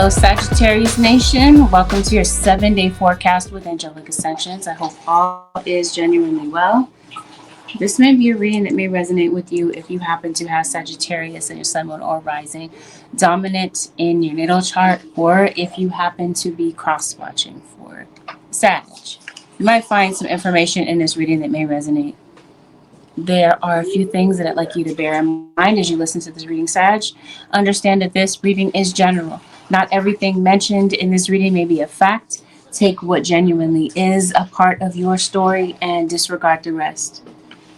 Hello, Sagittarius Nation. Welcome to your 7-day forecast with angelic ascensions. I hope all is genuinely well. This may be a reading that may resonate with you if you happen to have Sagittarius in your sun, moon, or rising dominant in your natal chart, or if you happen to be cross-watching for Sag. You might find some information in this reading that may resonate. There are a few things that I'd like you to bear in mind as you listen to this reading, Sag. Understand that this reading is general. Not everything mentioned in this reading may be a fact. Take what genuinely is a part of your story and disregard the rest.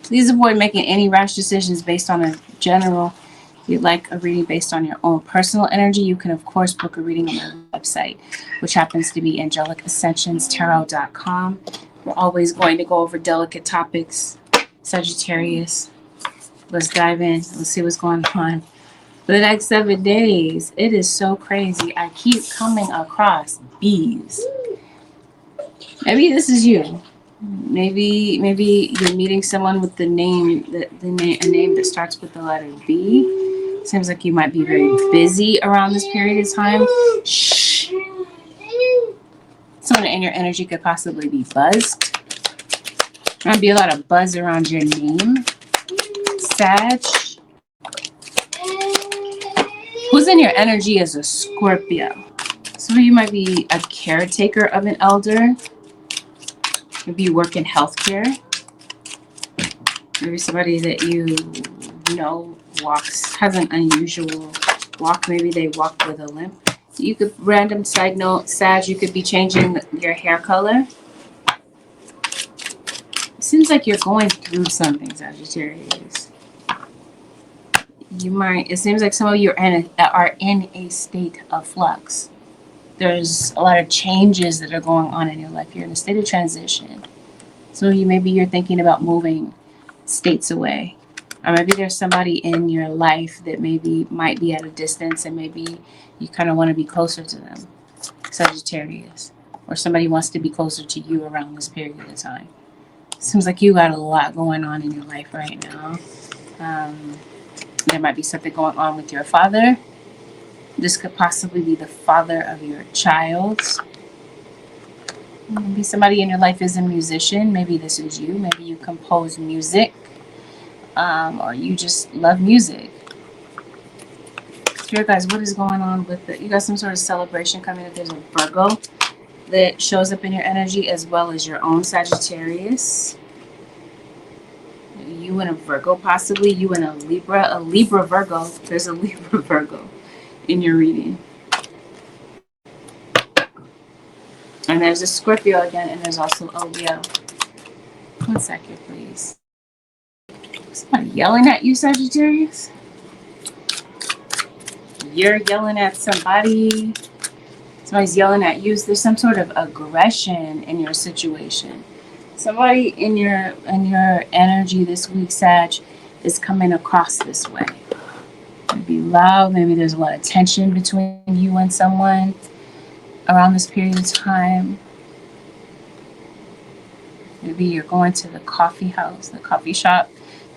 Please avoid making any rash decisions based on a general. If you'd like a reading based on your own personal energy, you can, of course, book a reading on my website, which happens to be angelicassentionstarot.com. We're always going to go over delicate topics. Sagittarius, let's dive in. Let's see what's going on for the next 7 days. It is so crazy. I keep coming across bees. Maybe this is you. Maybe you're meeting someone with a name that starts with the letter B. Seems like you might be very busy around this period of time. Shh. Someone in your energy could possibly be buzzed. Might be a lot of buzz around your name. Sag. Who's in your energy as a Scorpio? Some of you might be a caretaker of an elder. Maybe you work in healthcare. Maybe somebody that you know has an unusual walk. Maybe they walk with a limp. You could, random side note, Sag, you could be changing your hair color. It seems like you're going through something, Sagittarius. It seems like some of you are in a state of flux. There's a lot of changes that are going on in your life. You're in a state of transition. So maybe you're thinking about moving states away. Or maybe there's somebody in your life that might be at a distance, and maybe you kind of want to be closer to them, Sagittarius. Or somebody wants to be closer to you around this period of time. Seems like you got a lot going on in your life right now. There might be something going on with your father. This could possibly be the father of your child. Maybe somebody in your life is a musician. Maybe this is you. Maybe you compose music. Or you just love music. Spirit guys, what is going on with it? You got some sort of celebration coming up. There's a Virgo that shows up in your energy, as well as your own Sagittarius. You and a Virgo, possibly. You and a Libra Virgo. There's a Libra Virgo in your reading. And there's a Scorpio again, and there's also a Leo. 1 second, please. Somebody yelling at you, Sagittarius? You're yelling at somebody. Somebody's yelling at you. There's some sort of aggression in your situation. Somebody in your energy this week, Sag, is coming across this way. Maybe loud. Maybe there's a lot of tension between you and someone around this period of time. Maybe you're going to the coffee shop.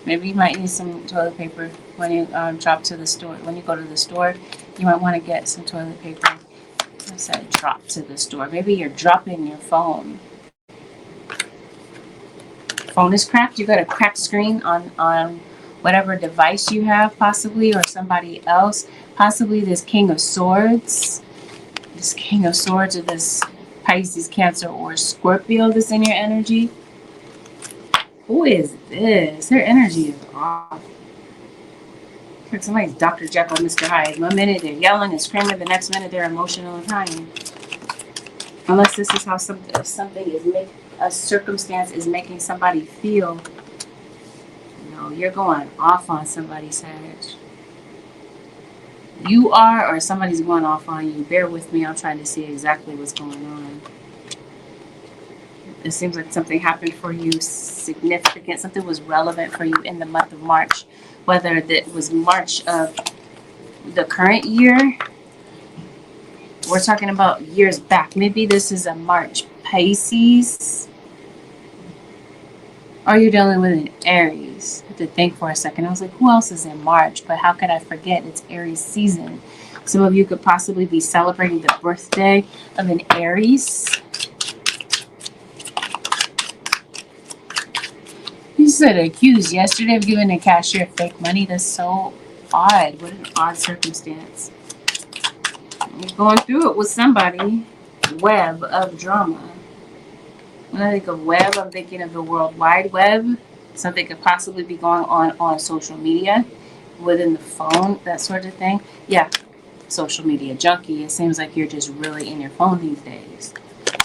Maybe you might need some toilet paper when you drop to the store. When you go to the store, you might want to get some toilet paper. I said drop to the store. Maybe you're dropping your phone. Phone is cracked. You got a cracked screen on whatever device you have, possibly, or somebody else. Possibly this King of Swords. This King of Swords, or this Pisces, Cancer, or Scorpio that's in your energy. Who is this? Their energy is off. Like somebody's Dr. Jekyll, Mr. Hyde. 1 minute they're yelling and screaming, the next minute they're emotional and crying. Unless this is how a circumstance is making somebody feel. No, you're going off on somebody, Sag. You are, or somebody's going off on you. Bear with me. I'm trying to see exactly what's going on. It seems like something happened for you significant. Something was relevant for you in the month of March. Whether that was March of the current year. We're talking about years back. Maybe this is a March Pisces. Or you're dealing with an Aries. I had to think for a second. I was like, who else is in March? But how could I forget? It's Aries season. Some of you could possibly be celebrating the birthday of an Aries. You said accused yesterday of giving a cashier fake money. That's so odd. What an odd circumstance. You're going through it with somebody. Web of drama. When I think of web, I'm thinking of the World Wide Web. Something could possibly be going on social media, within the phone, that sort of thing. Yeah, social media junkie. It seems like you're just really in your phone these days.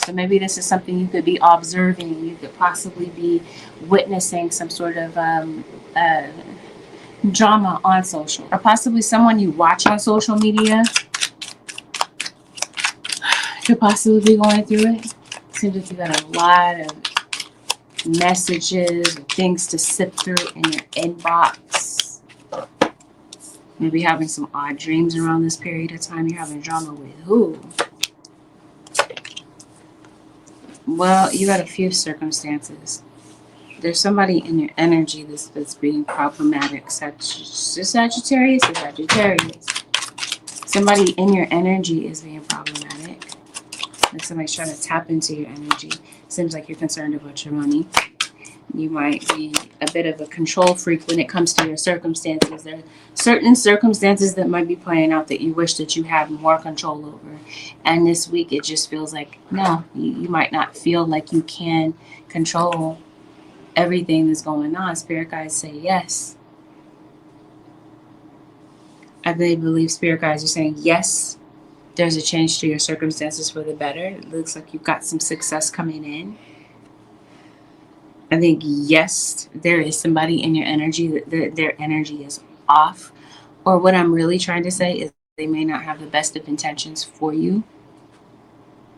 So maybe this is something you could be observing. You could possibly be witnessing some sort of drama on social, or possibly someone you watch on social media could possibly be going through it. Seems like you got a lot of messages or things to sift through in your inbox. Maybe having some odd dreams around this period of time. You're having drama with who? Well, you got a few circumstances. There's somebody in your energy that's being problematic. Sagittarius or Sagittarius. Somebody in your energy is being problematic. Like somebody's trying to tap into your energy. Seems like you're concerned about your money. You might be a bit of a control freak when it comes to your circumstances. There are certain circumstances that might be playing out that you wish that you had more control over. And this week it just feels like, no, you might not feel like you can control everything that's going on. Spirit guides say yes. I really believe spirit guides are saying yes. There's a change to your circumstances for the better. It looks like you've got some success coming in. I think, yes, there is somebody in your energy that their energy is off. Or what I'm really trying to say is they may not have the best of intentions for you.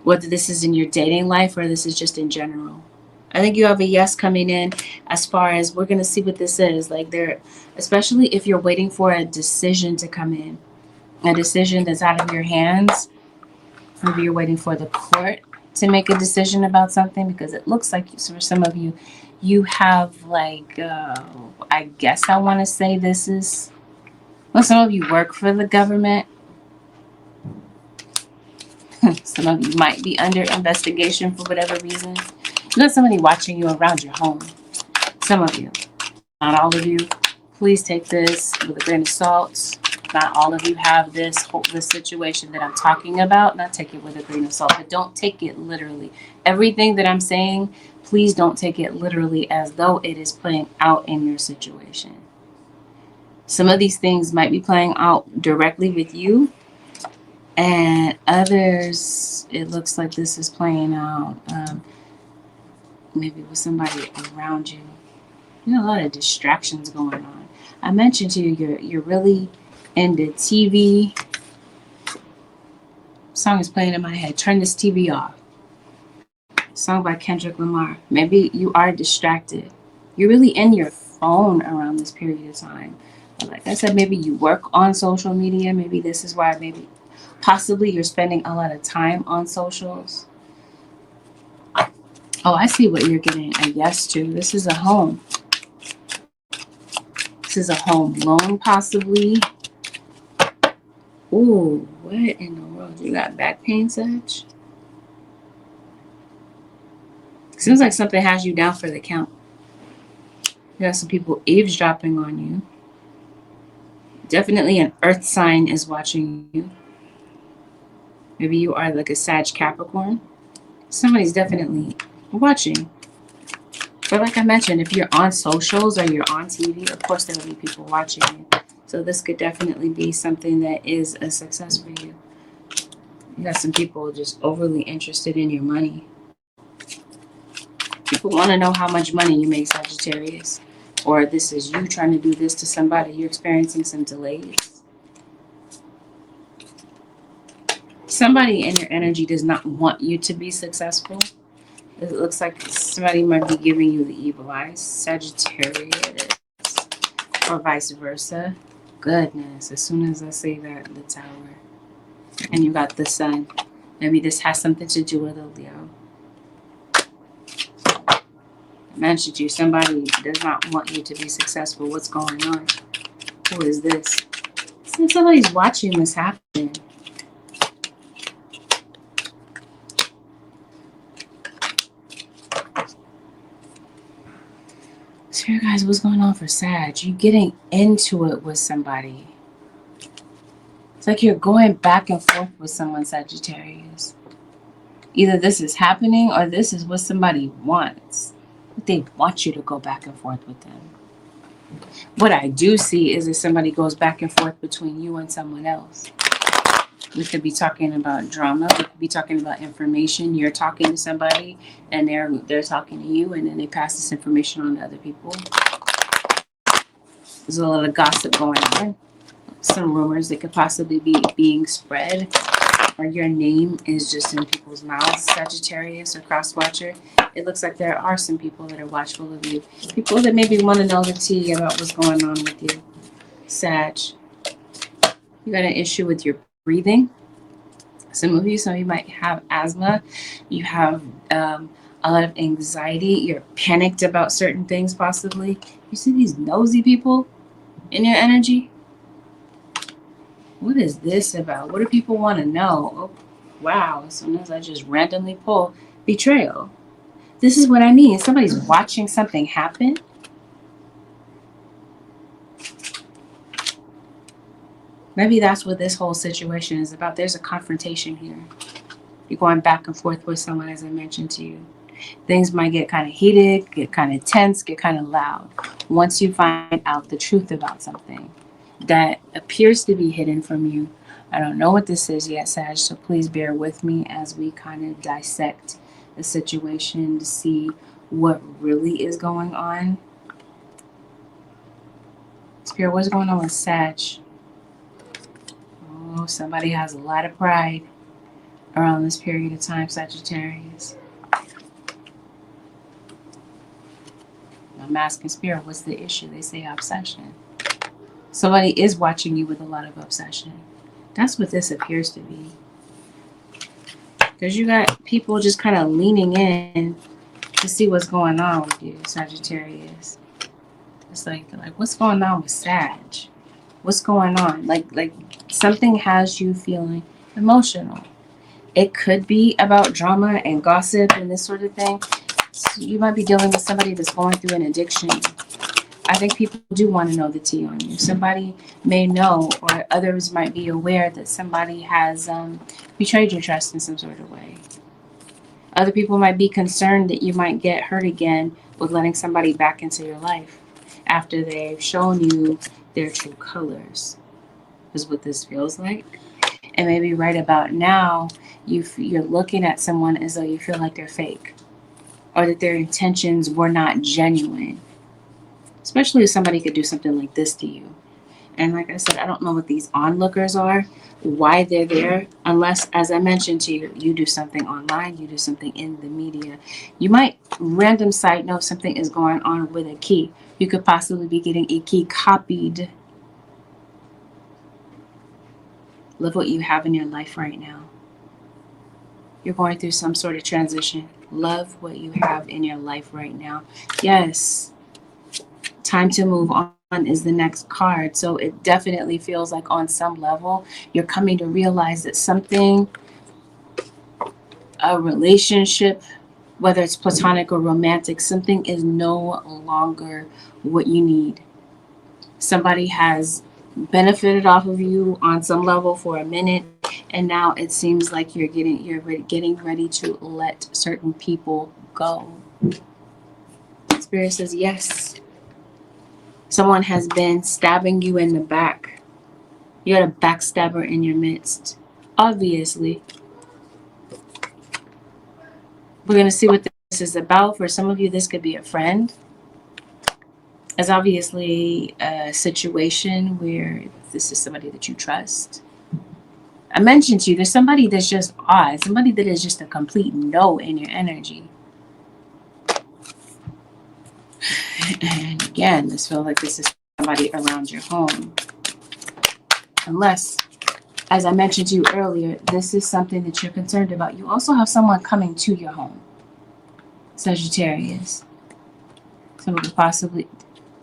Whether this is in your dating life or this is just in general. I think you have a yes coming in as far as we're going to see what this is. Like there, especially if you're waiting for a decision to come in. A decision that's out of your hands. Maybe you're waiting for the court to make a decision about something, because it looks like for some of you, you have like, I guess I want to say this is, well, some of you work for the government. Some of you might be under investigation for whatever reason. You got somebody watching you around your home. Some of you, not all of you. Please take this with a grain of salt. Not all of you have this situation that I'm talking about. Not take it with a grain of salt, but don't take it literally. Everything that I'm saying, please don't take it literally as though it is playing out in your situation. Some of these things might be playing out directly with you, and others, it looks like this is playing out maybe with somebody around you. You know, a lot of distractions going on. I mentioned to you, you're really into TV. Song is playing in my head. Turn this TV off. Song by Kendrick Lamar. Maybe you are distracted. You're really in your phone around this period of time. But like I said, maybe you work on social media. Maybe this is why maybe possibly you're spending a lot of time on socials. Oh, I see what you're getting a yes to. This is a home. This is a home loan possibly. Ooh, what in the world? You got back pain, Sag? Seems like something has you down for the count. You got some people eavesdropping on you. Definitely an earth sign is watching you. Maybe you are like a Sag Capricorn. Somebody's definitely watching. But like I mentioned, if you're on socials or you're on TV, of course there will be people watching you. So this could definitely be something that is a success for you. You got some people just overly interested in your money. People want to know how much money you make, Sagittarius. Or this is you trying to do this to somebody. You're experiencing some delays. Somebody in your energy does not want you to be successful. It looks like somebody might be giving you the evil eyes, Sagittarius. Or vice versa. Goodness, as soon as I say that, the Tower. And you got the Sun. Maybe this has something to do with a Leo. I mentioned you, somebody does not want you to be successful. What's going on? Who is this? It's like somebody's watching this happen. Spirit guys, what's going on for Sag? You getting into it with somebody. It's like you're going back and forth with someone, Sagittarius. Either this is happening or this is what somebody wants. They want you to go back and forth with them. What I do see is if somebody goes back and forth between you and someone else. We could be talking about drama. We could be talking about information. You're talking to somebody and they're talking to you, and then they pass this information on to other people. There's a lot of gossip going on. Some rumors that could possibly be being spread, or your name is just in people's mouths, Sagittarius or Crosswatcher. It looks like there are some people that are watchful of you. People that maybe want to know the tea about what's going on with you, Sag. You got an issue with your breathing. Some of you might have asthma. You have a lot of anxiety. You're panicked about certain things, possibly. You see these nosy people in your energy? What is this about? What do people want to know? Oh, wow. As soon as I just randomly pull betrayal. This is what I mean. Somebody's watching something happen. Maybe that's what this whole situation is about. There's a confrontation here. You're going back and forth with someone, as I mentioned to you. Things might get kind of heated, get kind of tense, get kind of loud. Once you find out the truth about something that appears to be hidden from you. I don't know what this is yet, Sag, so please bear with me as we kind of dissect the situation to see what really is going on. Spirit, what's going on with Sag? Oh, somebody has a lot of pride around this period of time, Sagittarius. I'm asking Spirit, what's the issue? They say obsession. Somebody is watching you with a lot of obsession. That's what this appears to be. Because you got people just kind of leaning in to see what's going on with you, Sagittarius. It's like what's going on with Sag? What's going on? Like something has you feeling emotional. It could be about drama and gossip and this sort of thing. So you might be dealing with somebody that's going through an addiction. I think people do want to know the tea on you. Somebody may know, or others might be aware that somebody has betrayed your trust in some sort of way. Other people might be concerned that you might get hurt again with letting somebody back into your life after they've shown you their true colors, is what this feels like. And maybe right about now, you're looking at someone as though you feel like they're fake, or that their intentions were not genuine. Especially if somebody could do something like this to you. And like I said, I don't know what these onlookers are, why they're there, unless, as I mentioned to you, you do something online, you do something in the media. You might, random side note, something is going on with a key. You could possibly be getting a key copied. Love what you have in your life right now. You're going through some sort of transition. Love what you have in your life right now. Yes. Time to move on is the next card. So it definitely feels like on some level you're coming to realize that something, a relationship, whether it's platonic or romantic, something is no longer what you need. Somebody has benefited off of you on some level for a minute, and now it seems like you're getting ready to let certain people go. Spirit says yes. Someone has been stabbing you in the back. You got a backstabber in your midst. Obviously. We're going to see what this is about. For some of you, this could be a friend. It's obviously a situation where this is somebody that you trust. I mentioned to you, there's somebody that's just odd. Somebody that is just a complete no in your energy. And again, this feels like this is somebody around your home. Unless, as I mentioned to you earlier, this is something that you're concerned about. You also have someone coming to your home, Sagittarius. Someone could possibly,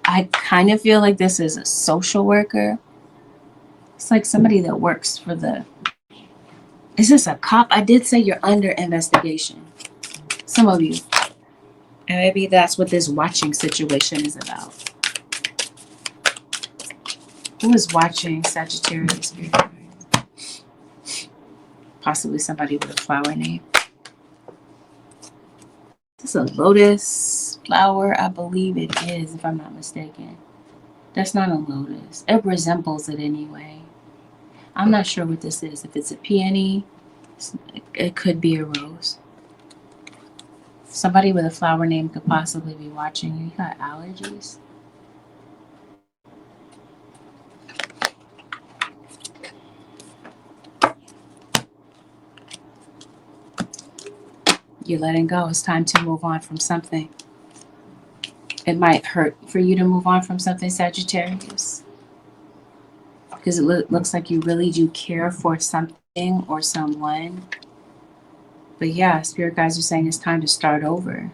I kind of feel like this is a social worker. It's like somebody that works for the... Is this a cop? I did say you're under investigation. Some of you. And maybe that's what this watching situation is about. Who is watching Sagittarius? Possibly somebody with a flower name. Is this a lotus flower? I believe it is, if I'm not mistaken. That's not a lotus. It resembles it anyway. I'm not sure what this is. If it's a peony, it could be a rose. Somebody with a flower name could possibly be watching you. You got allergies? You're letting go. It's time to move on from something. It might hurt for you to move on from something, Sagittarius, because it looks like you really do care for something or someone. But yeah, spirit guides are saying it's time to start over.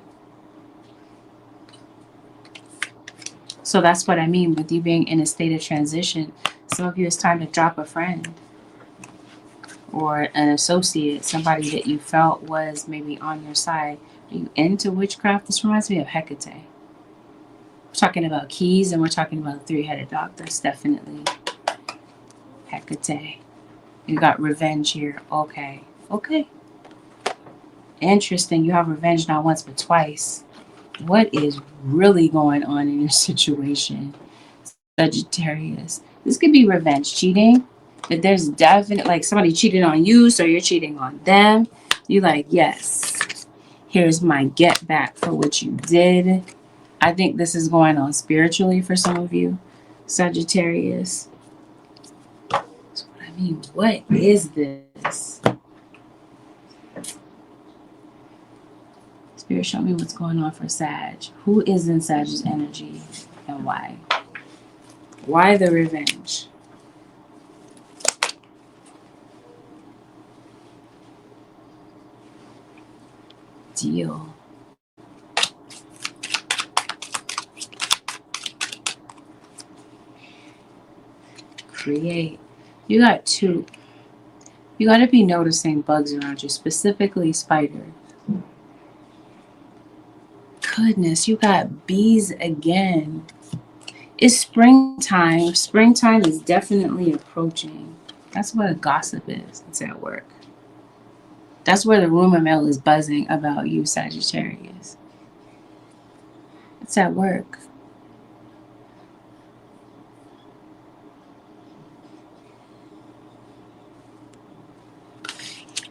So that's what I mean with you being in a state of transition. Some of you, it's time to drop a friend or an associate, somebody that you felt was maybe on your side. Are you into witchcraft? This reminds me of Hecate. We're talking about keys and we're talking about a three-headed dog. That's definitely Hecate. You got revenge here. Okay. Okay. Interesting. You have revenge not once but twice. What is really going on in your situation, Sagittarius? This could be revenge cheating. But there's definitely like somebody cheated on you, so you're cheating on them. You like, yes, here's my get back for what you did. I think this is going on spiritually for some of you, Sagittarius. That's what I mean. What is this? Spirit, show me what's going on for Sag. Who is in Sag's energy and why? Why the revenge? Deal. Create. You got two. You got to be noticing bugs around you, specifically spiders. Goodness, you got bees again. It's springtime. Springtime is definitely approaching. That's what a gossip is. It's at work. That's where the rumor mill is buzzing about you, Sagittarius. It's at work.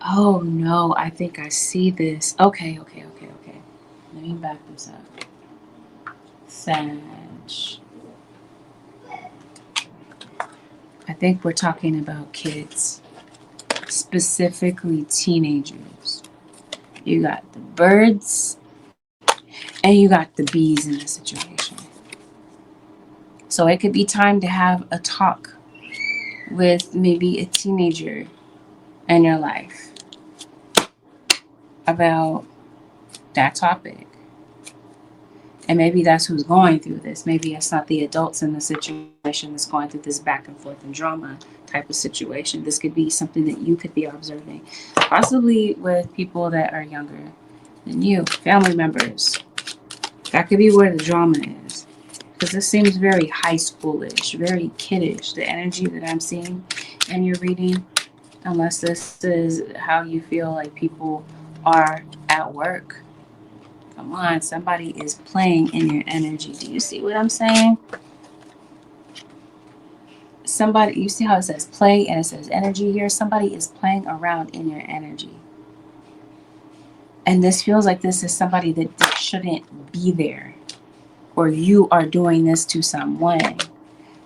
Oh no, I think I see this. Okay. Let me back this up. Sag. I think we're talking about kids, specifically teenagers. You got the birds and you got the bees in the situation. So it could be time to have a talk with maybe a teenager in your life about that topic. And maybe that's who's going through this. Maybe it's not the adults in the situation that's going through this back and forth and drama type of situation. This could be something that you could be observing, possibly with people that are younger than you, family members. That could be where the drama is. Because this seems very high schoolish, very kiddish, the energy that I'm seeing in your reading. Unless this is how you feel like people are at work. Come on, somebody is playing in your energy. Do you see what I'm saying? Somebody, you see how it says play and it says energy here? Somebody is playing around in your energy. And this feels like this is somebody that shouldn't be there. Or you are doing this to someone,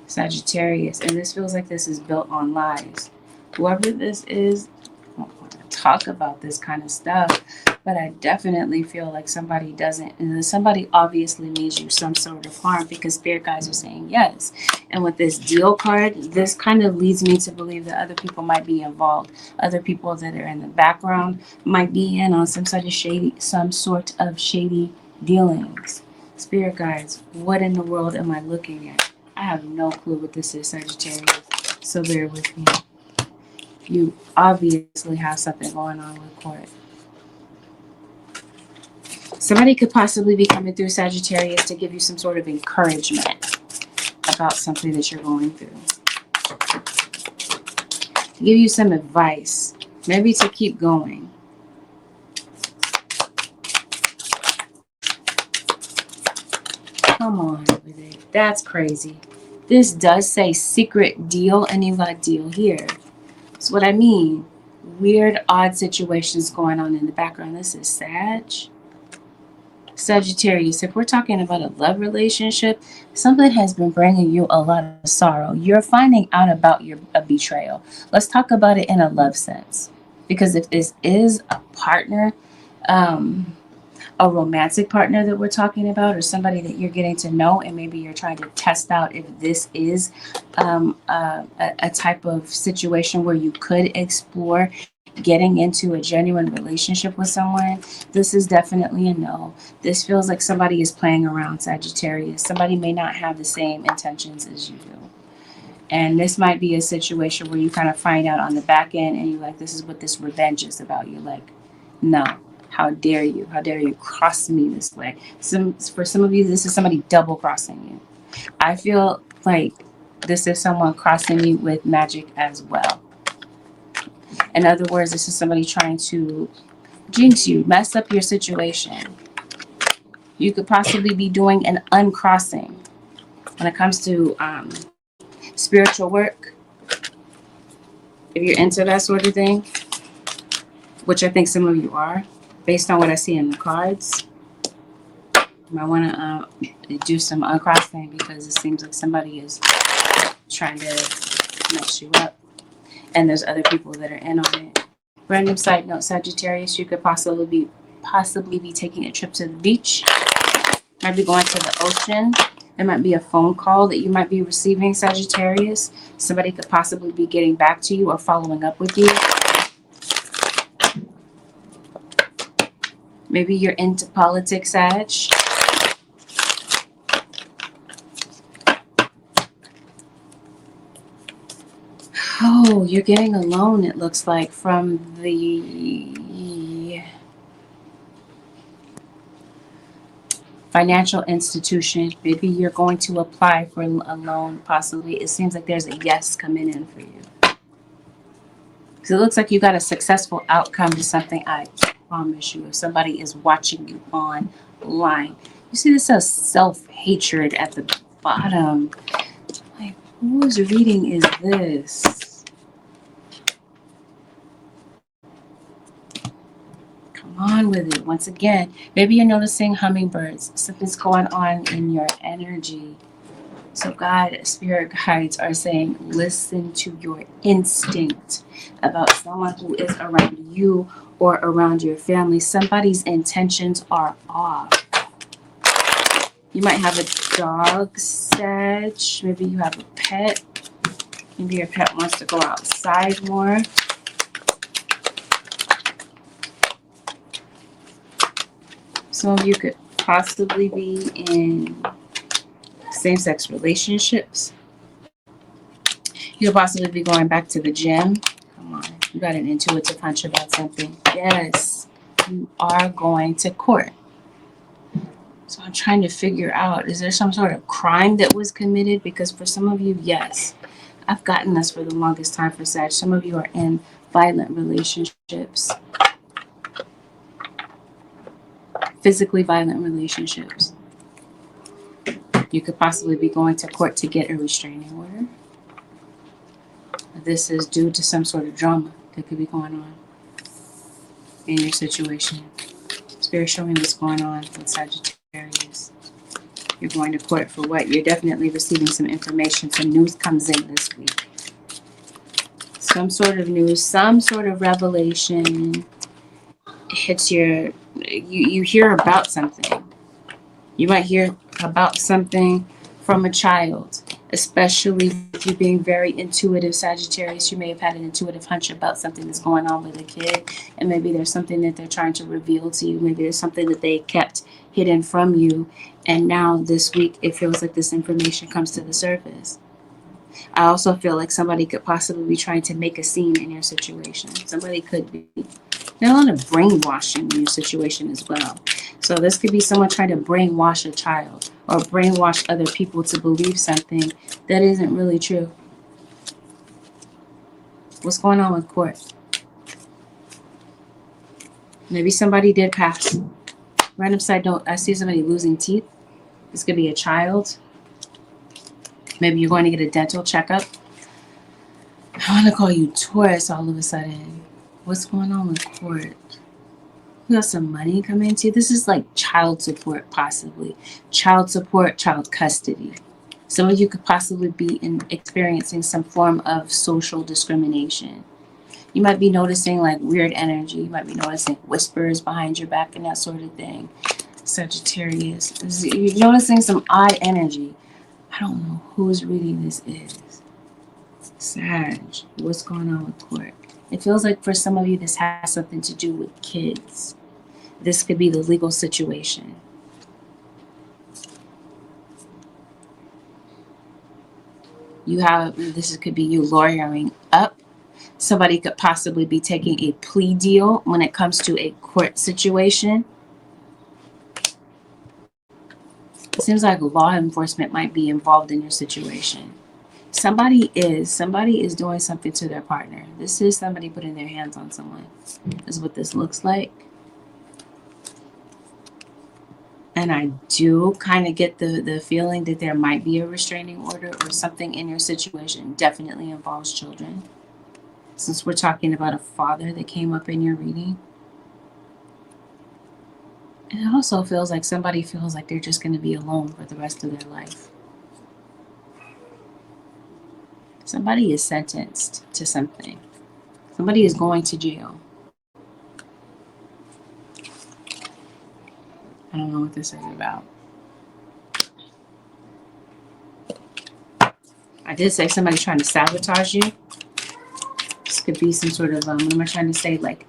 Sagittarius. And this feels like this is built on lies. Whoever this is, I don't want to talk about this kind of stuff. But I definitely feel like somebody doesn't, and somebody obviously means you some sort of harm because spirit guides are saying yes. And with this deal card, this kind of leads me to believe that other people might be involved. Other people that are in the background might be in on some sort of shady dealings. Spirit guides, what in the world am I looking at? I have no clue what this is, Sagittarius. So bear with me. You obviously have something going on with court. Somebody could possibly be coming through, Sagittarius, to give you some sort of encouragement about something that you're going through. To give you some advice, maybe to keep going. Come on with it. That's crazy. This does say secret deal, and you got deal here. So what I mean, weird, odd situations going on in the background. This is Sag. Sagittarius, if we're talking about a love relationship, something has been bringing you a lot of sorrow. You're finding out about a betrayal. Let's talk about it in a love sense. Because if this is a partner, a romantic partner that we're talking about, or somebody that you're getting to know, and maybe you're trying to test out if this is a type of situation where you could explore getting into a genuine relationship with someone, this is definitely a no. This feels like somebody is playing around, Sagittarius. Somebody may not have the same intentions as you do. And this might be a situation where you kind of find out on the back end and you're like, this is what this revenge is about. You're like, no, how dare you? How dare you cross me this way? For some of you, this is somebody double crossing you. I feel like this is someone crossing you with magic as well. In other words, this is somebody trying to jinx you, mess up your situation. You could possibly be doing an uncrossing when it comes to spiritual work. If you're into that sort of thing, which I think some of you are, based on what I see in the cards, you might want to do some uncrossing because it seems like somebody is trying to mess you up. And there's other people that are in on it. Random side note, Sagittarius, you could possibly be taking a trip to the beach. Might be going to the ocean. There might be a phone call that you might be receiving, Sagittarius. Somebody could possibly be getting back to you or following up with you. Maybe you're into politics, Sag. Oh, you're getting a loan, it looks like, from the financial institution. Maybe you're going to apply for a loan, possibly. It seems like there's a yes coming in for you. Because it looks like you got a successful outcome to something, I promise you. If somebody is watching you online. You see this says self-hatred at the bottom. Like, whose reading is this? On with it. Once again, maybe you're noticing hummingbirds. Something's going on in your energy. So God, spirit guides are saying, listen to your instinct about someone who is around you or around your family. Somebody's intentions are off. You might have a dog, Sag. Maybe you have a pet. Maybe your pet wants to go outside more. Some of you could possibly be in same-sex relationships. You could possibly be going back to the gym. Come on, you got an intuitive hunch about something. Yes, you are going to court. So I'm trying to figure out, is there some sort of crime that was committed? Because for some of you, yes. I've gotten this for the longest time for Sag. Some of you are in violent relationships. Physically violent relationships. You could possibly be going to court to get a restraining order. This is due to some sort of drama that could be going on in your situation. Spirit showing what's going on with Sagittarius. You're going to court for what? You're definitely receiving some information. Some news comes in this week. Some sort of news, some sort of revelation hits your... You hear about something. You might hear about something from a child, especially if you're being very intuitive, Sagittarius. You may have had an intuitive hunch about something that's going on with a kid, and maybe there's something that they're trying to reveal to you. Maybe there's something that they kept hidden from you, and now this week it feels like this information comes to the surface. I also feel like somebody could possibly be trying to make a scene in your situation. Somebody could be. There's a lot of brainwashing in your situation as well. So this could be someone trying to brainwash a child or brainwash other people to believe something that isn't really true. What's going on with court? Maybe somebody did pass. Random side note, I see somebody losing teeth. This could be a child. Maybe you're going to get a dental checkup. I want to call you Taurus all of a sudden. What's going on with court? We got some money coming to you. This is like child support, possibly. Child support, child custody. Some of you could possibly be experiencing some form of social discrimination. You might be noticing like weird energy. You might be noticing whispers behind your back and that sort of thing. Sagittarius. You're noticing some odd energy. I don't know whose reading this is. Sag. What's going on with court? It feels like for some of you this has something to do with kids. This could be the legal situation. This could be you lawyering up. Somebody could possibly be taking a plea deal when it comes to a court situation. It seems like law enforcement might be involved in your situation. Somebody is doing something to their partner. This is somebody putting their hands on someone. This is what this looks like. And I do kind of get the feeling that there might be a restraining order or something in your situation. Definitely involves children. Since we're talking about a father that came up in your reading. And it also feels like somebody feels like they're just going to be alone for the rest of their life. Somebody is sentenced to something. Somebody is going to jail. I don't know what this is about. I did say somebody trying to sabotage you. This could be some sort of, what am I trying to say, like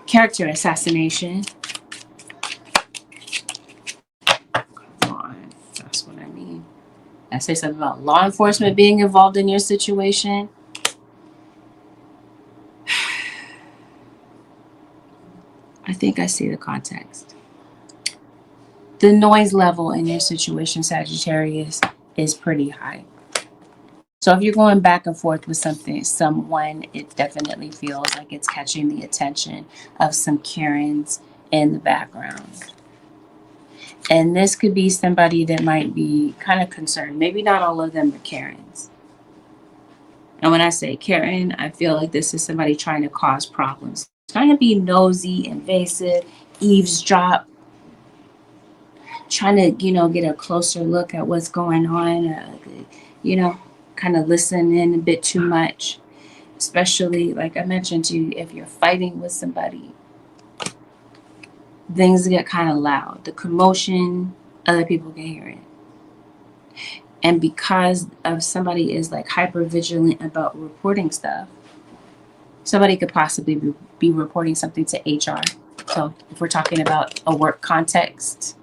character assassination. Come on, that's what I mean. I say something about law enforcement being involved in your situation. I think I see the context. The noise level in your situation, Sagittarius, is pretty high. So if you're going back and forth with someone, it definitely feels like it's catching the attention of some Karens in the background. And this could be somebody that might be kind of concerned. Maybe not all of them are Karens. And when I say Karen, I feel like this is somebody trying to cause problems. Trying to be nosy, invasive, eavesdrop. Trying to, get a closer look at what's going on. Kind of listen in a bit too much. Especially, like I mentioned to you, if you're fighting with somebody, things get kind of loud. The commotion, other people can hear it. And because of somebody is like hyper vigilant about reporting stuff, somebody could possibly be reporting something to HR. So if we're talking about a work context,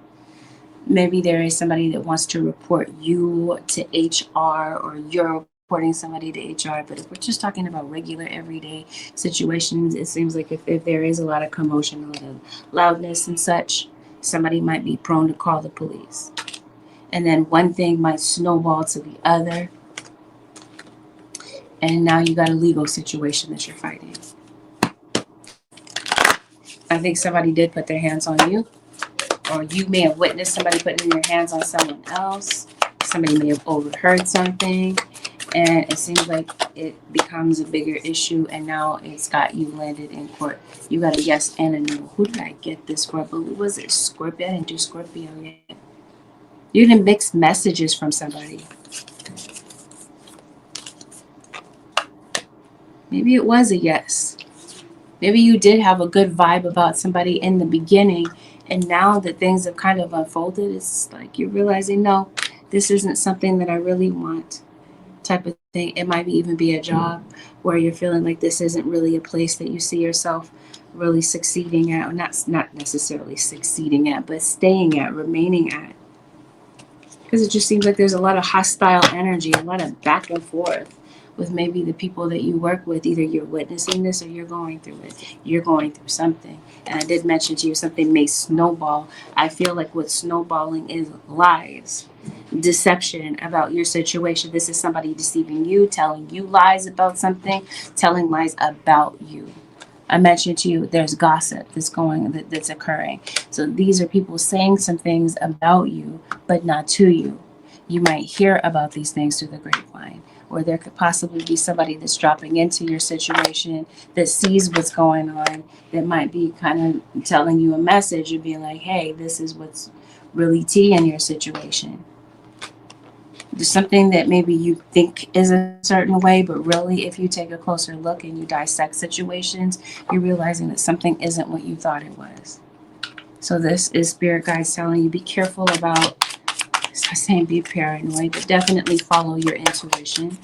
maybe there is somebody that wants to report you to HR, or you're reporting somebody to HR. But if we're just talking about regular everyday situations, it seems like if there is a lot of commotion, a lot of loudness and such, somebody might be prone to call the police. And then one thing might snowball to the other. And now you got a legal situation that you're fighting. I think somebody did put their hands on you. Or you may have witnessed somebody putting their hands on someone else. Somebody may have overheard something. And it seems like it becomes a bigger issue. And now it's got you landed in court. You got a yes and a no. Who did I get this for? But was it Scorpio? I didn't do Scorpio yet. You're getting mixed messages from somebody. Maybe it was a yes. Maybe you did have a good vibe about somebody in the beginning. And now that things have kind of unfolded, it's like you're realizing, no, this isn't something that I really want, type of thing. It might even be a job where you're feeling like this isn't really a place that you see yourself really succeeding at, or not necessarily succeeding at, but staying at, remaining at. because it just seems like there's a lot of hostile energy, a lot of back and forth with maybe the people that you work with. Either you're witnessing this or you're going through it. You're going through something. And I did mention to you something may snowball. I feel like what snowballing is lies, deception about your situation. This is somebody deceiving you, telling you lies about something, telling lies about you. I mentioned to you there's gossip that's occurring. So these are people saying some things about you, but not to you. You might hear about these things through the grapevine, or there could possibly be somebody that's dropping into your situation that sees what's going on, that might be kind of telling you a message and being like, hey, this is what's really tea in your situation. There's something that maybe you think is a certain way, but really, if you take a closer look and you dissect situations, you're realizing that something isn't what you thought it was. So this is spirit guides telling you, be careful about, I'm not saying be paranoid, but definitely follow your intuition.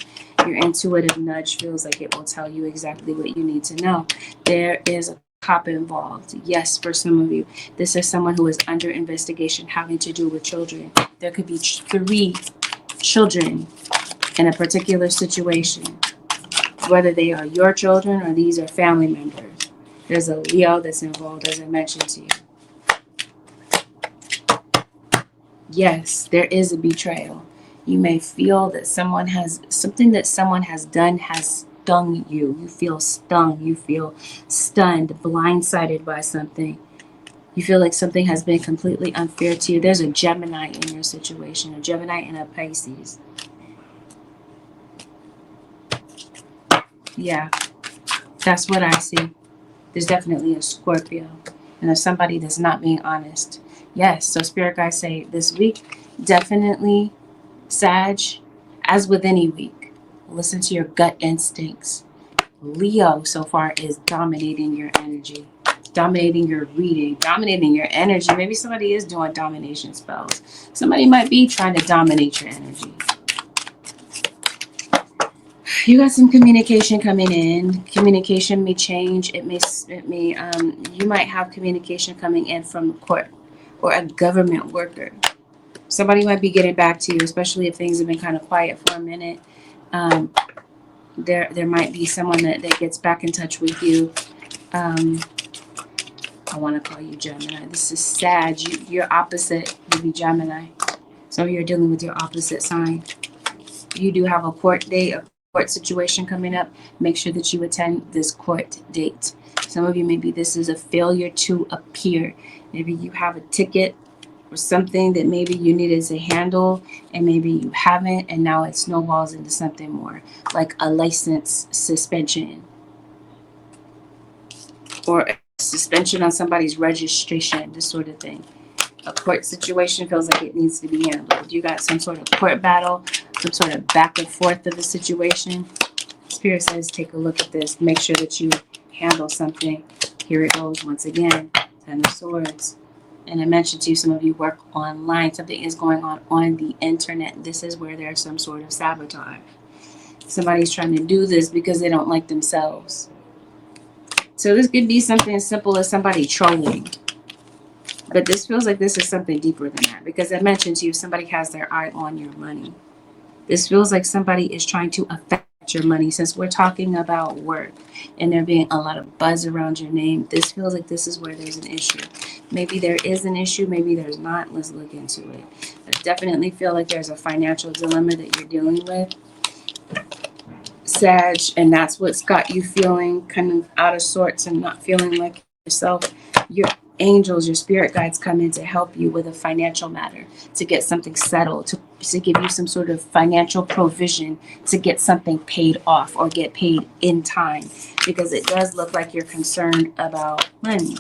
Your intuitive nudge feels like it will tell you exactly what you need to know. There is a cop involved. Yes, for some of you, this is someone who is under investigation having to do with children. There could be 3 children in a particular situation, whether they are your children or these are family members. There's a Leo that's involved, as I mentioned to you. Yes, there is a betrayal. You may feel that someone has done has stung you. You feel stung. You feel stunned, blindsided by something. You feel like something has been completely unfair to you. There's a Gemini in your situation, a Gemini and a Pisces. Yeah, that's what I see. There's definitely a Scorpio, and there's somebody that's not being honest. Yes, so spirit guides say this week, definitely, Sag, as with any week, listen to your gut instincts. Leo so far is dominating your energy, dominating your reading, dominating your energy. Maybe somebody is doing domination spells. Somebody might be trying to dominate your energy. You got some communication coming in. Communication may change. It may you might have communication coming in from court or a government worker. Somebody might be getting back to you, especially if things have been kind of quiet for a minute. There might be someone that gets back in touch with you. I want to call you Gemini. This is Sag. Your opposite would be Gemini. So you're dealing with your opposite sign. You do have a court date, a court situation coming up. Make sure that you attend this court date. Some of you, maybe this is a failure to appear. Maybe you have a ticket or something that maybe you needed to handle and maybe you haven't, and now it snowballs into something more, like a license suspension or a suspension on somebody's registration, this sort of thing. A court situation feels like it needs to be handled. You got some sort of court battle, some sort of back and forth of a situation. Spirit says take a look at this. Make sure that you handle something. Here it goes once again. Ten of Swords. And I mentioned to you, some of you work online. Something is going on the internet. This is where there's some sort of sabotage. Somebody's trying to do this because they don't like themselves. So this could be something as simple as somebody trolling. But this feels like this is something deeper than that. Because I mentioned to you, somebody has their eye on your money. This feels like somebody is trying to affect your money. Since we're talking about work and there being a lot of buzz around your name, this feels like this is where there's an issue. Maybe there is an issue, maybe there's not. Let's look into it. I definitely feel like there's a financial dilemma that you're dealing with, Sag, and that's what's got you feeling kind of out of sorts and not feeling like yourself. Your angels, your spirit guides come in to help you with a financial matter, to get something settled, to give you some sort of financial provision, to get something paid off or get paid in time, because it does look like you're concerned about money.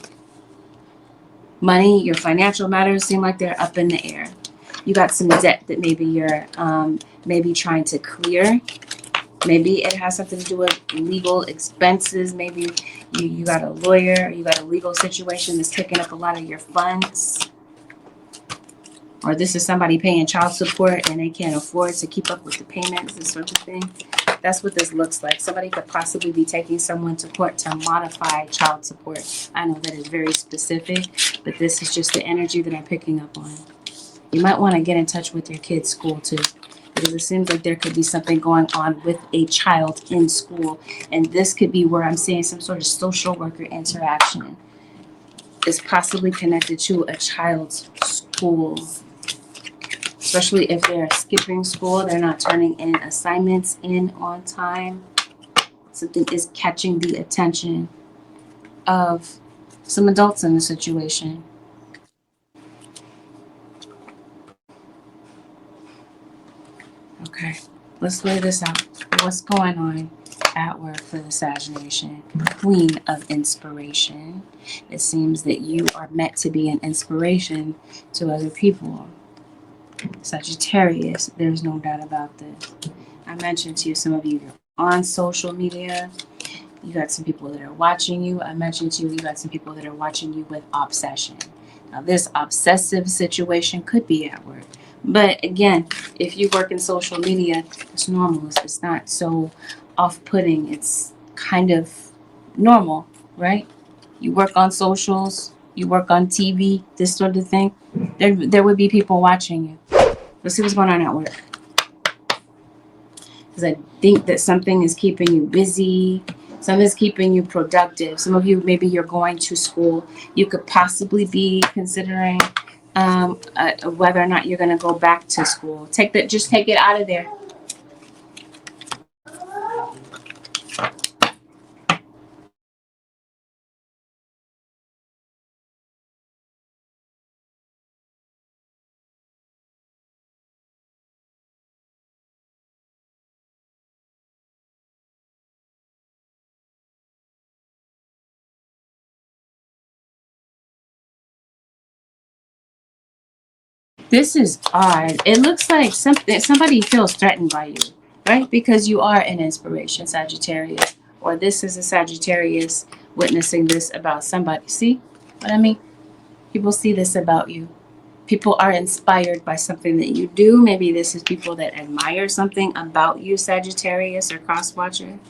Money, your financial matters seem like they're up in the air. You got some debt that maybe you're maybe trying to clear. Maybe it has something to do with legal expenses. Maybe you got a lawyer, you got a legal situation that's taking up a lot of your funds. Or this is somebody paying child support and they can't afford to keep up with the payments, this sort of thing. That's what this looks like. Somebody could possibly be taking someone to court to modify child support. I know that is very specific, but this is just the energy that I'm picking up on. You might want to get in touch with your kid's school too, because it seems like there could be something going on with a child in school. And this could be where I'm seeing some sort of social worker interaction is possibly connected to a child's school, especially if they're skipping school, they're not turning in assignments in on time. Something is catching the attention of some adults in the situation. Okay, let's lay this out. What's going on at work for the assassination? Queen of inspiration. It seems that you are meant to be an inspiration to other people. Sagittarius, there's no doubt about this. I mentioned to you, some of you are on social media. You got some people that are watching you. I mentioned to you, you got some people that are watching you with obsession. Now, this obsessive situation could be at work. But again, if you work in social media, it's normal. It's not so off-putting. It's kind of normal, right? You work on socials, you work on TV, this sort of thing. There would be people watching you. Let's see what's going on at work. Because I think that something is keeping you busy. Something is keeping you productive. Some of you, maybe you're going to school. You could possibly be considering whether or not you're going to go back to school. Just take it out of there. This is odd. It looks like somebody feels threatened by you, right? Because you are an inspiration, Sagittarius. Or this is a Sagittarius witnessing this about somebody. See what I mean? People see this about you. People are inspired by something that you do. Maybe this is people that admire something about you, Sagittarius or Crosswatcher.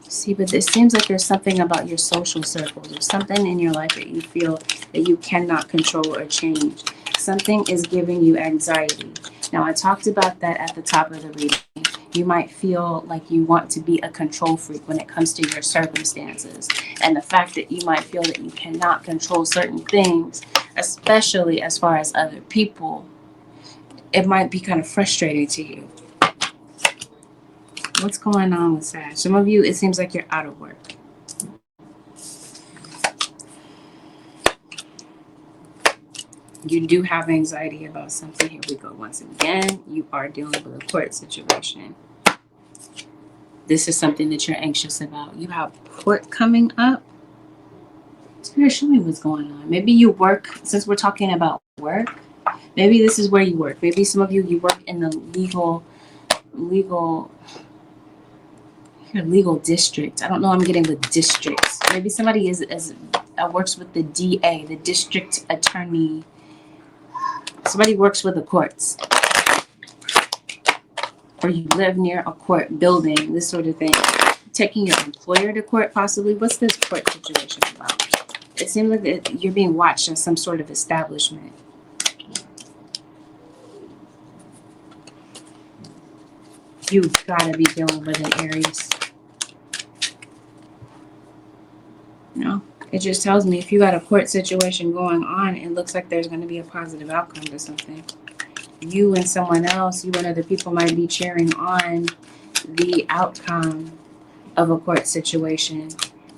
See, but it seems like there's something about your social circles or something in your life that you feel that you cannot control or change. Something is giving you anxiety. Now, I talked about that at the top of the reading. You might feel like you want to be a control freak when it comes to your circumstances. And the fact that you might feel that you cannot control certain things, especially as far as other people, it might be kind of frustrating to you. What's going on with Sag? Some of you, it seems like you're out of work. You do have anxiety about something. Here we go. Once again, you are dealing with a court situation. This is something that you're anxious about. You have court coming up. Spirit, show me what's going on. Maybe you work, since we're talking about work, maybe this is where you work. Maybe some of you work in the legal district. I don't know. I'm getting with districts. Maybe somebody works with the DA, the district attorney. Somebody works with the courts, or you live near a court building. This sort of thing. Taking your employer to court, possibly. What's this court situation about? It seems like you're being watched in some sort of establishment. You've got to be dealing with an Aries. No, it just tells me if you got a court situation going on, it looks like there's going to be a positive outcome to something. You and someone else, you and other people might be cheering on the outcome of a court situation.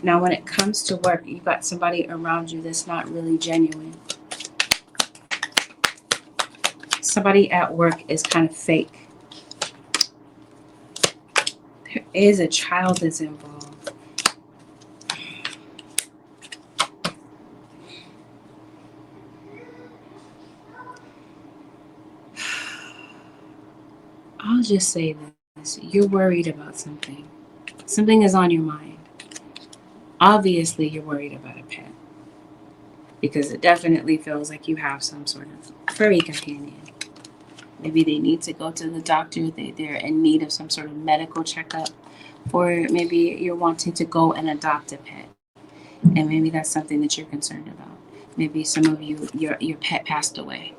Now, when it comes to work, you've got somebody around you that's not really genuine. Somebody at work is kind of fake. There is a child that's involved. I'll just say this. You're worried about something. Something is on your mind. Obviously, you're worried about a pet. Because it definitely feels like you have some sort of furry companion. Maybe they need to go to the doctor. They're in need of some sort of medical checkup. Or maybe you're wanting to go and adopt a pet. And maybe that's something that you're concerned about. Maybe some of you, your pet passed away.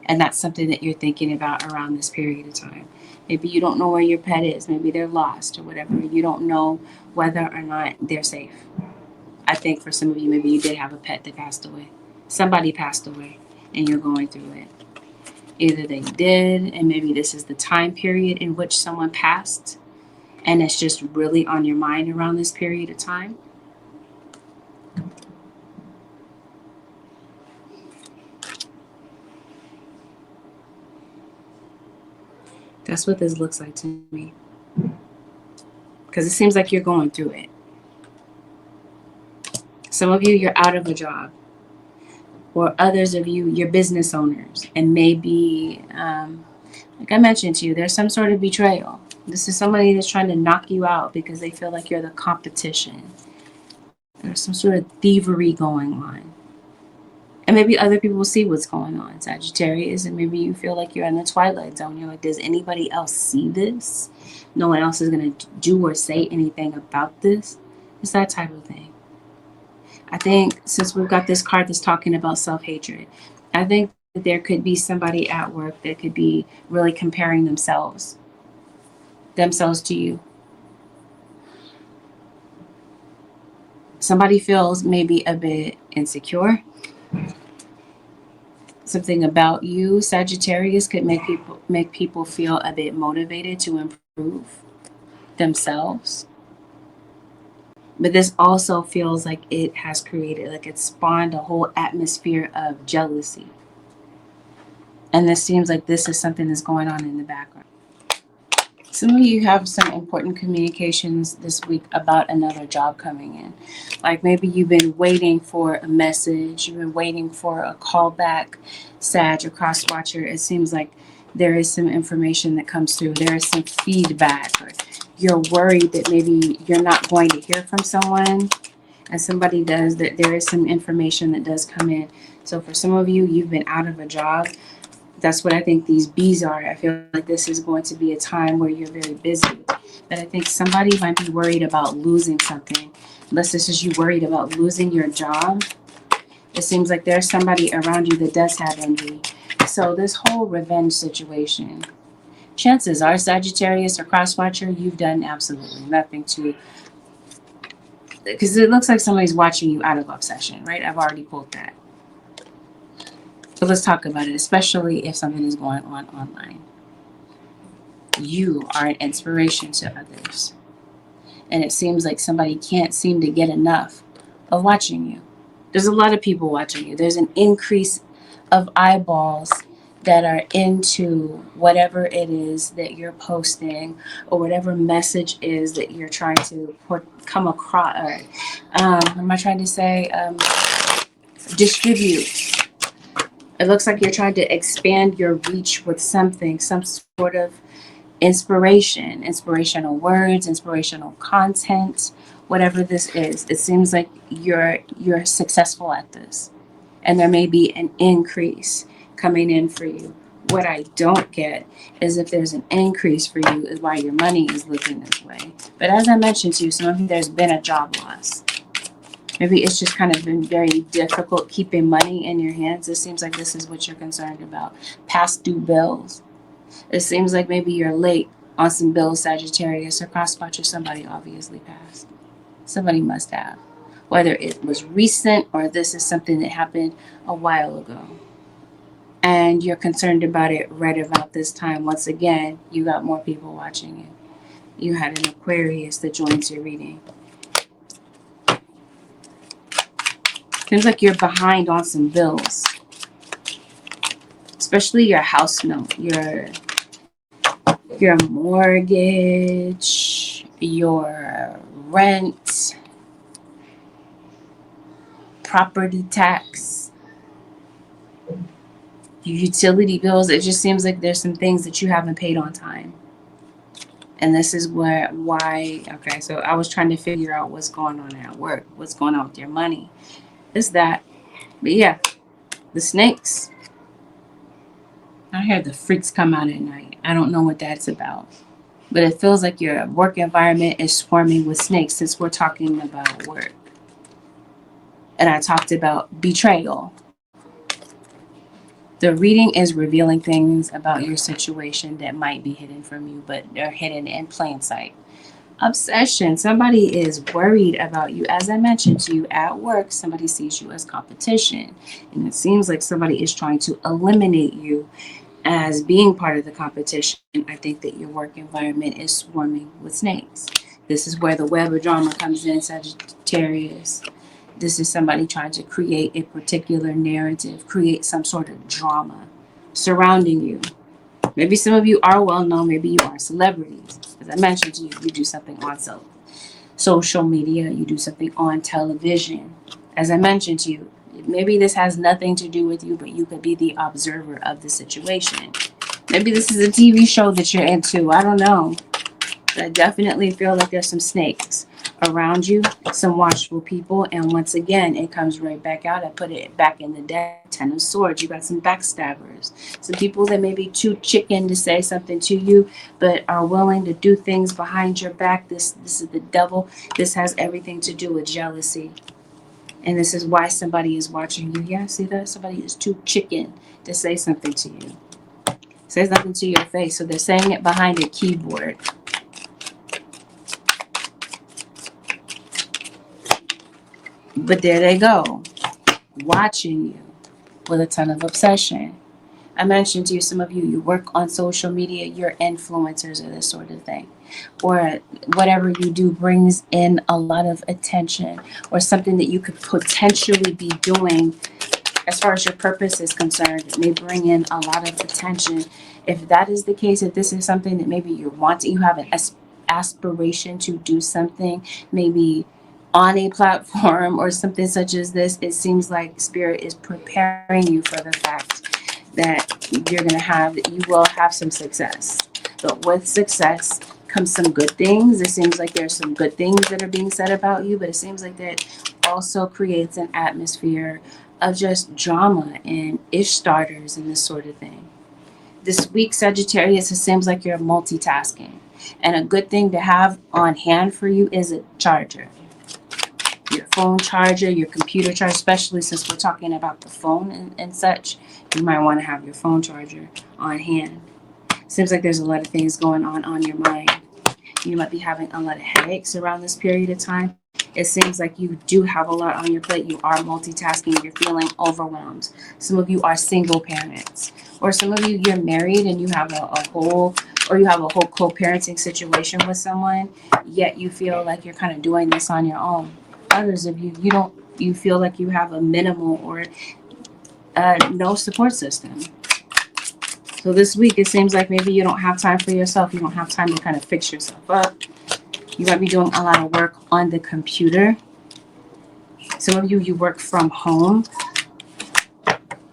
And that's something that you're thinking about around this period of time. Maybe you don't know where your pet is. Maybe they're lost or whatever. You don't know whether or not they're safe. I think for some of you, maybe you did have a pet that passed away. Somebody passed away and you're going through it. Either they did, and maybe this is the time period in which someone passed, and it's just really on your mind around this period of time. That's what this looks like to me. Because it seems like you're going through it. Some of you, you're out of a job. Or others of you, you're business owners. And maybe, like I mentioned to you, there's some sort of betrayal. This is somebody that's trying to knock you out because they feel like you're the competition. There's some sort of thievery going on. And maybe other people see what's going on, Sagittarius, and maybe you feel like you're in the twilight zone. You're like, does anybody else see this? No one else is going to do or say anything about this. It's that type of thing. I think since we've got this card that's talking about self-hatred, I think that there could be somebody at work that could be really comparing themselves to you. Somebody feels maybe a bit insecure. Something about you, Sagittarius, could make people feel a bit motivated to improve themselves. But this also feels like it has created, like it spawned a whole atmosphere of jealousy. And this seems like this is something that's going on in the background. Some of you have some important communications this week about another job coming in. Like maybe you've been waiting for a message, you've been waiting for a call back, Sag or cross-watcher. It seems like there is some information that comes through. There is some feedback, or you're worried that maybe you're not going to hear from someone, and somebody does, that there is some information that does come in. So for some of you, you've been out of a job. That's what I think these B's are. I feel like this is going to be a time where you're very busy. But I think somebody might be worried about losing something. Unless this is you worried about losing your job. It seems like there's somebody around you that does have envy. So this whole revenge situation, chances are, Sagittarius or Crosswatcher, you've done absolutely nothing to... Because it looks like somebody's watching you out of obsession, right? I've already pulled that. But let's talk about it, especially if something is going on online. You are an inspiration to others. And it seems like somebody can't seem to get enough of watching you. There's a lot of people watching you. There's an increase of eyeballs that are into whatever it is that you're posting, or whatever message is that you're trying to come across. Or, what am I trying to say? Distribute. It looks like you're trying to expand your reach with something, some sort of inspiration, inspirational words, inspirational content, whatever this is. It seems like you're successful at this, and there may be an increase coming in for you. What I don't get is if there's an increase for you, is why your money is looking this way. But as I mentioned to you, some of you, there's been a job loss. Maybe it's just kind of been very difficult keeping money in your hands. It seems like this is what you're concerned about. Past due bills. It seems like maybe you're late on some bills, Sagittarius, or crosswatch, or somebody obviously passed. Somebody must have. Whether it was recent or this is something that happened a while ago. And you're concerned about it right about this time. Once again, you got more people watching you. You had an Aquarius that joins your reading. Seems like you're behind on some bills. Especially your house note, your mortgage, your rent, property tax, your utility bills. It just seems like there's some things that you haven't paid on time. And this is why, okay, so I was trying to figure out what's going on at work, what's going on with your money. It's that. But yeah, the snakes. I heard the freaks come out at night. I don't know what that's about. But it feels like your work environment is swarming with snakes since we're talking about work. and I talked about betrayal. The reading is revealing things about your situation that might be hidden from you, but they're hidden in plain sight. Obsession. Somebody is worried about you. As I mentioned to you at work, somebody sees you as competition. And it seems like somebody is trying to eliminate you as being part of the competition. I think that your work environment is swarming with snakes. This is where the web of drama comes in, Sagittarius. This is somebody trying to create a particular narrative, create some sort of drama surrounding you. Maybe some of you are well known, maybe you are celebrities. As I mentioned to you, you do something on social media, you do something on television. As I mentioned to you, maybe this has nothing to do with you, but you could be the observer of the situation. Maybe this is a TV show that you're into. I don't know. But I definitely feel like there's some snakes around you, some watchful people, and once again, it comes right back out. I put it back in the deck. 10 of Swords. You got some backstabbers, some people that may be too chicken to say something to you, but are willing to do things behind your back. This is the devil. This has everything to do with jealousy, and this is why somebody is watching you. Yeah, see that? Somebody is too chicken to say something to you. Say something to your face, so they're saying it behind a keyboard. But there they go, watching you with a ton of obsession. I mentioned to you, some of you, you work on social media, you're influencers or this sort of thing. Or whatever you do brings in a lot of attention, or something that you could potentially be doing as far as your purpose is concerned. It may bring in a lot of attention. If that is the case, if this is something that maybe you have an aspiration to do something, maybe on a platform or something such as this, it seems like Spirit is preparing you for the fact that you will have some success. But with success comes some good things. It seems like there's some good things that are being said about you, but it seems like that also creates an atmosphere of just drama and ish starters and this sort of thing. This week, Sagittarius, it seems like you're multitasking. And a good thing to have on hand for you is a charger. Your phone charger, your computer charger, especially since we're talking about the phone and such, you might want to have your phone charger on hand. Seems like there's a lot of things going on your mind. You might be having a lot of headaches around this period of time. It seems like you do have a lot on your plate. You are multitasking. You're feeling overwhelmed. Some of you are single parents. Or some of you, you're married and you have a whole co-parenting situation with someone, yet you feel like you're kind of doing this on your own. Others of you, you feel like you have a minimal or no support system. So this week, it seems like maybe you don't have time for yourself. You don't have time to kind of fix yourself up. You might be doing a lot of work on the computer. Some of you work from home.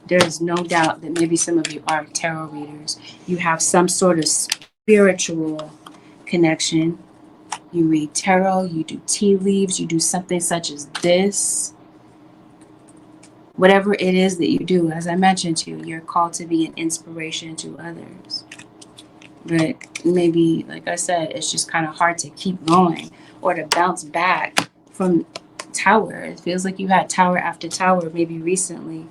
There's no doubt that maybe some of you are tarot readers. You have some sort of spiritual connection. You read tarot, you do tea leaves, you do something such as this. Whatever it is that you do, as I mentioned to you, you're called to be an inspiration to others. But maybe, like I said, it's just kind of hard to keep going or to bounce back from tower. It feels like you had tower after tower maybe recently.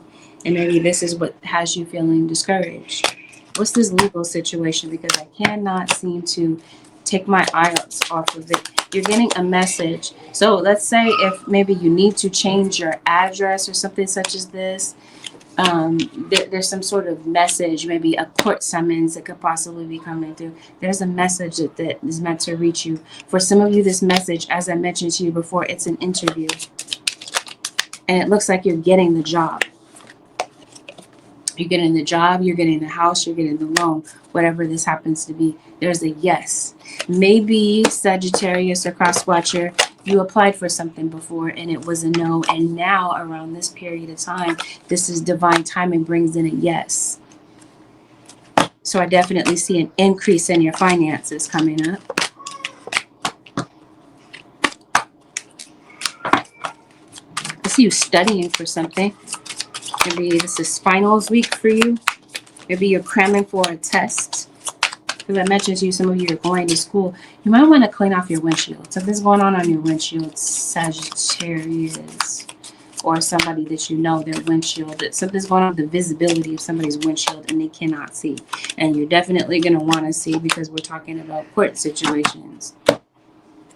And maybe this is what has you feeling discouraged. What's this legal situation? Because I cannot seem to take my eyes off of it. You're getting a message. So let's say if maybe you need to change your address or something such as this. There's some sort of message, maybe a court summons that could possibly be coming through. There's a message that is meant to reach you. For some of you, this message, as I mentioned to you before, it's an interview. And it looks like you're getting the job. You're getting the job, you're getting the house, you're getting the loan, whatever this happens to be. There's a yes. Maybe Sagittarius or Crosswatcher, you applied for something before and it was a no. And now around this period of time, this is divine timing brings in a yes. So I definitely see an increase in your finances coming up. I see you studying for something. Maybe this is finals week for you. Maybe you're cramming for a test. Because I mentioned to you, some of you are going to school. You might want to clean off your windshield. Something's going on your windshield, Sagittarius. or somebody that you know, their windshield, that something's going on with the visibility of somebody's windshield and they cannot see. And you're definitely going to want to see, because we're talking about court situations.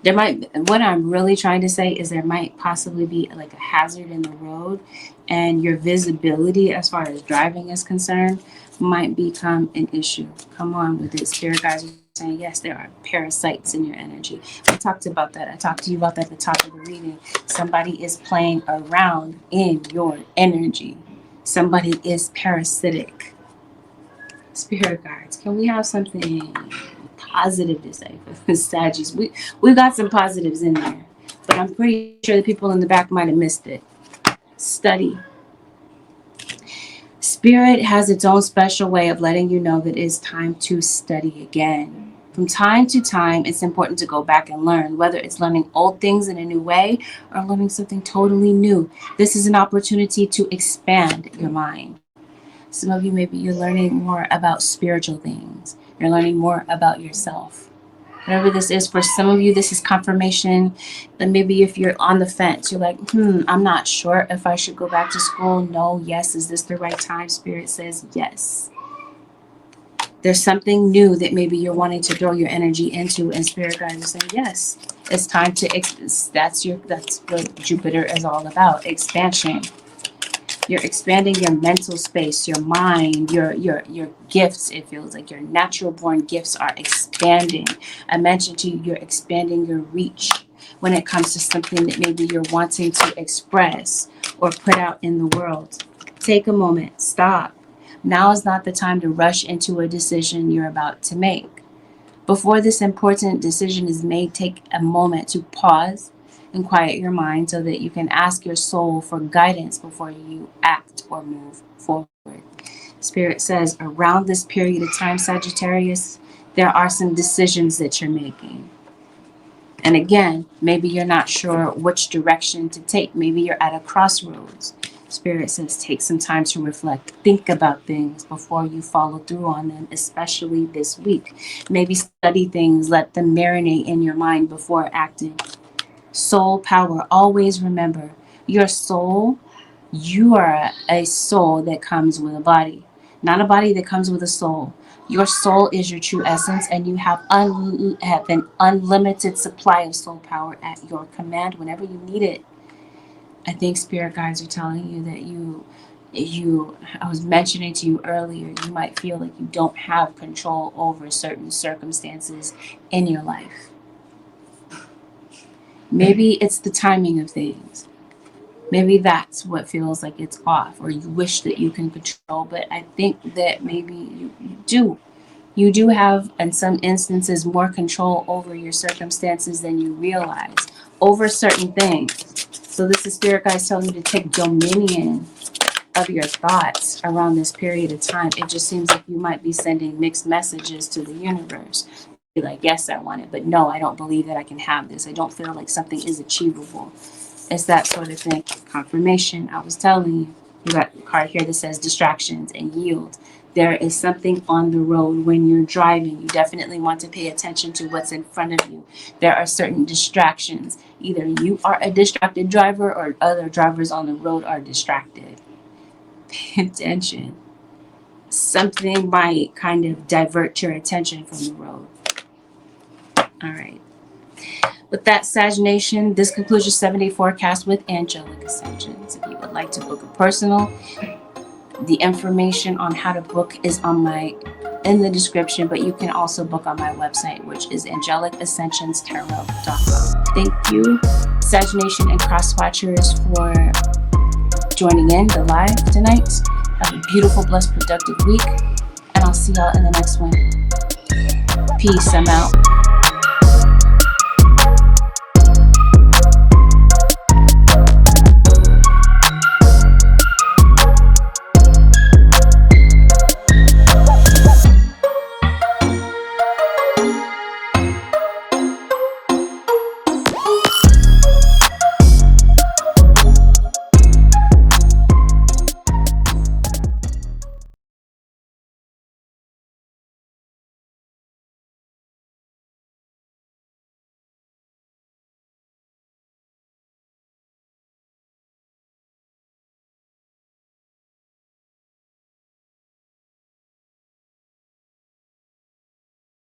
There might, what I'm really trying to say is there might possibly be like a hazard in the road, and your visibility as far as driving is concerned might become an issue. Come on with it. Spirit guides are saying, yes, there are parasites in your energy. I talked about that. I talked to you about that at the top of the reading. Somebody is playing around in your energy. Somebody is parasitic. Spirit guides, can we have something positive to say for the Saggies? We got some positives in there, but I'm pretty sure the people in the back might have missed it. Study. Spirit has its own special way of letting you know that it's time to study again. From time to time, it's important to go back and learn, whether it's learning old things in a new way or learning something totally new. This is an opportunity to expand your mind. Some of you, maybe you're learning more about spiritual things. You're learning more about yourself. Whatever this is, for some of you, this is confirmation. Then maybe if you're on the fence, you're like, I'm not sure if I should go back to school. No, yes. Is this the right time? Spirit says yes. There's something new that maybe you're wanting to throw your energy into, and Spirit guides are saying yes. It's time to. That's what Jupiter is all about. Expansion. You're expanding your mental space, your mind, your gifts. It feels like your natural born gifts are expanding. I mentioned to you, you're expanding your reach when it comes to something that maybe you're wanting to express or put out in the world. Take a moment, stop. Now is not the time to rush into a decision you're about to make. Before this important decision is made, take a moment to pause and quiet your mind so that you can ask your soul for guidance before you act or move forward. Spirit says around this period of time, Sagittarius, there are some decisions that you're making. And again, maybe you're not sure which direction to take. Maybe you're at a crossroads. Spirit says take some time to reflect. Think about things before you follow through on them, especially this week. Maybe study things, let them marinate in your mind before acting. Soul power. Always remember, your soul, you are a soul that comes with a body, not a body that comes with a soul. Your soul is your true essence, and you have an unlimited supply of soul power at your command whenever you need it. I think spirit guides are telling you that I was mentioning to you earlier, you might feel like you don't have control over certain circumstances in your life. Maybe it's the timing of things. Maybe that's what feels like it's off, or you wish that you can control. But I think that maybe you do. You do have, in some instances, more control over your circumstances than you realize, over certain things. So this is spirit guides telling you to take dominion of your thoughts around this period of time. It just seems like you might be sending mixed messages to the universe. Be like, yes, I want it, but no, I don't believe that I can have this. I don't feel like something is achievable. It's that sort of thing. Confirmation. I was telling you, you got a card here that says distractions and yield. There is something on the road when you're driving. You definitely want to pay attention to what's in front of you. There are certain distractions. Either you are a distracted driver or other drivers on the road are distracted. Pay attention. Something might kind of divert your attention from the road. All right. With that, Sag Nation, this concludes your 7-day forecast with angelic ascensions. If you would like to book a personal, the information on how to book is in the description, but you can also book on my website, which is angelicassentionstarot.com. Thank you, Sag Nation and Cross Watchers, for joining in the live tonight. Have a beautiful, blessed, productive week, and I'll see y'all in the next one. Peace. I'm out.